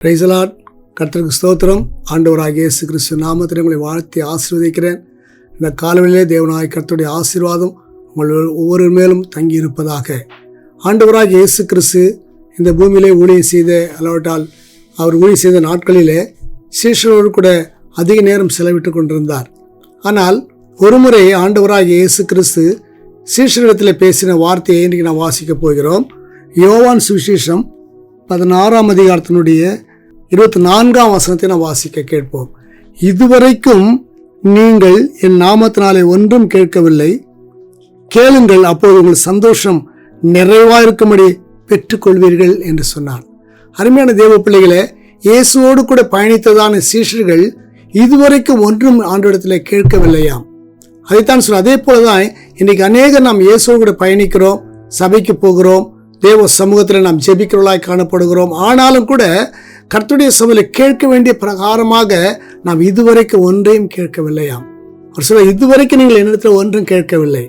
Praise the Lord. கர்த்தருக்கு ஸ்தோத்திரம். ஆண்டவராகிய இயேசு கிறிஸ்து நாமத்தில் உங்களை வாழ்த்தி ஆசீர்வதிக்கிறேன். இந்த காலவெளியிலே தேவனாகிய கர்த்தருடைய ஆசீர்வாதம் உங்கள் ஒவ்வொரு மேலும் தங்கி இருப்பதாக. ஆண்டவராகிய இயேசு கிறிஸ்து இந்த பூமியிலே ஊழியம் செய்த அல்லாவிட்டால் அவர் ஊழியம் செய்த நாட்களிலே சீஷரோடு கூட அதிக நேரம் செலவிட்டு கொண்டிருந்தார். ஆனால் ஒருமுறை ஆண்டவராகிய இயேசு கிறிஸ்து சீஷரிடத்தில் பேசின வார்த்தையை இன்றைக்கு நாம் வாசிக்கப் போகிறோம். யோவான் சுவிசேஷம் 16ஆம் அதிகாரத்தினுடைய 24ஆம் வசனத்தை நாம் வாசிக்க கேட்போம். இதுவரைக்கும் நீங்கள் என் நாமத்தினாலே ஒன்றும் கேட்கவில்லை, கேளுங்கள், அப்போது உங்கள் சந்தோஷம் நிறைவாயிருக்கும்படி பெற்றுக்கொள்வீர்கள் என்று சொன்னார். அருமையான தேவ பிள்ளைகளே, இயேசுவோடு கூட பயணித்ததான சீஷர்கள் இதுவரைக்கும் ஒன்றும் ஆண்டவரிடத்தில் கேட்கவில்லையாம். அதைத்தான் சொல்ல. அதே போலதான் இன்னைக்கு அநேக நாம் இயேசுவோடு கூட பயணிக்கிறோம், சபைக்கு போகிறோம், தேவ சமூகத்தில் நாம் ஜெபிக்கிறவர்களாய் காணப்படுகிறோம். ஆனாலும் கூட கர்த்தருடைய சபையில் கேட்க வேண்டிய பிரகாரமாக நாம் இதுவரைக்கும் ஒன்றையும் கேட்கவில்லையாம். அவர் சொல்ல, இதுவரைக்கும் நீங்கள் என்னிடத்தில் ஒன்றும் கேட்கவில்லை,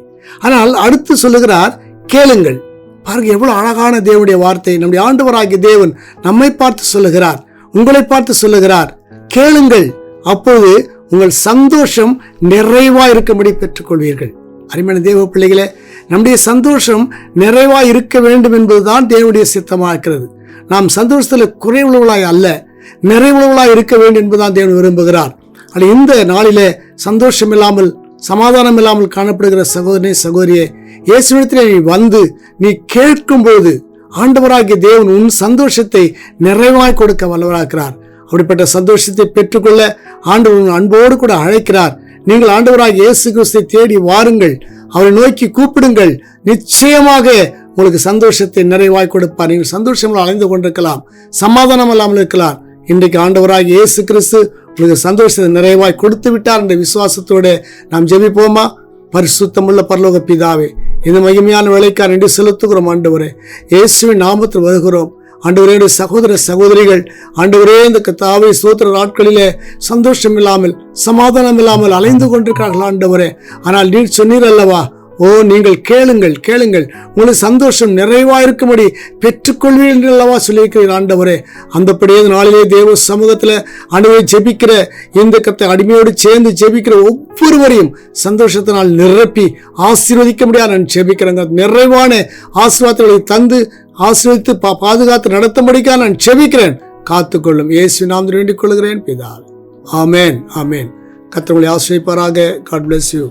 ஆனால் அடுத்து சொல்லுகிறார், கேளுங்கள். பாருங்க, எவ்வளவு அழகான தேவனுடைய வார்த்தை. நம்முடைய ஆண்டவராகிய தேவன் நம்மை பார்த்து சொல்லுகிறார், உங்களை பார்த்து சொல்லுகிறார், கேளுங்கள், அப்போது உங்கள் சந்தோஷம் நிறைவா இருக்கும்படி பெற்றுக்கொள்வீர்கள். அருமையான தேவ பிள்ளைகளே, நம்முடைய சந்தோஷம் நிறைவாய் இருக்க வேண்டும் என்பதுதான் தேவனுடைய சித்தமாக இருக்கிறது. நாம் சந்தோஷத்தில் குறைவுள்ளவர்களாய் அல்ல, நிறைவுள்ளவர்களாய் இருக்க வேண்டும் என்பதுதான் தேவன் விரும்புகிறார். ஆனால் இந்த நாளிலே சந்தோஷம் இல்லாமல் சமாதானம் இல்லாமல் காணப்படுகிற சகோதரனே சகோதரியே, இயேசுவிடத்திலே நீ வந்து நீ கேட்கும்போது ஆண்டவராகிய தேவன் உன் சந்தோஷத்தை நிறைவாய் கொடுக்க வல்லவராகிறார். அப்படிப்பட்ட சந்தோஷத்தை பெற்றுக்கொள்ள ஆண்டவர் அன்போடு கூட அழைக்கிறார். நீங்கள் ஆண்டவராகிய இயேசு கிறிஸ்துவை தேடி வாருங்கள், அவரை நோக்கி கூப்பிடுங்கள், நிச்சயமாக உங்களுக்கு சந்தோஷத்தை நிறைவாய் கொடுப்பார். நீங்கள் சந்தோஷம் அடைந்து கொண்டிருக்கலாம், சமாதானம் இல்லாமல் இருக்கலாம். இன்றைக்கு ஆண்டவராகிய இயேசு கிறிஸ்து உங்களுக்கு சந்தோஷத்தை நிறைவாய் கொடுத்து விட்டார் என்ற விசுவாசத்தோடு நாம் ஜெபிப்போமா? பரிசுத்தமுள்ள பரலோக பிதாவே, இந்த மகிமையான வேலைக்காரன் என்று செலுத்துகிறோம். ஆண்டவரே, இயேசுவின் நாமத்தில் வருகிறோம். ஆண்டவரே, சகோதர சகோதரிகள் ஆண்டவரே, இந்த கர்த்தாவே ஸ்தோத்திர நாட்களிலே சந்தோஷம் இல்லாமல் சமாதானம் இல்லாமல் அலைந்து கொண்டிருக்கிறார்கள் ஆண்டவரே. ஆனால் நீர் சொன்னீர் அல்லவா, ஓ நீங்கள் கேளுங்கள், கேளுங்கள், உங்களுக்கு சந்தோஷம் நிறைவாயிருக்கும்படி பெற்றுக்கொள்வீர்கள் என்று அல்லவா சொல்லியிருக்கிறீர்கள் ஆண்டவரே. அந்தப்படியே நாளிலே தேவ சமூகத்தில் ஆண்டவரை ஜெபிக்கிற இந்த கர்த்த அடிமையோடு சேர்ந்து ஜெபிக்கிற ஒவ்வொருவரையும் சந்தோஷத்தினால் நிரப்பி ஆசீர்வதிக்க முடியாது நான் ஜெபிக்கிறேங்க. நிறைவான ஆசீர்வாதங்களை தந்து ஆசீர்வதித்து பாதுகாத்து நடத்தும்படிக்காக நான் ஜெபிக்கிறேன். காத்துக்கொள்ளும் இயேசு நாமத்தில் வேண்டிக் கொள்கிறேன் பிதாவே. ஆமென், ஆமென். கர்த்தர் உங்களை ஆசீர்வதிப்பாராக. God bless you.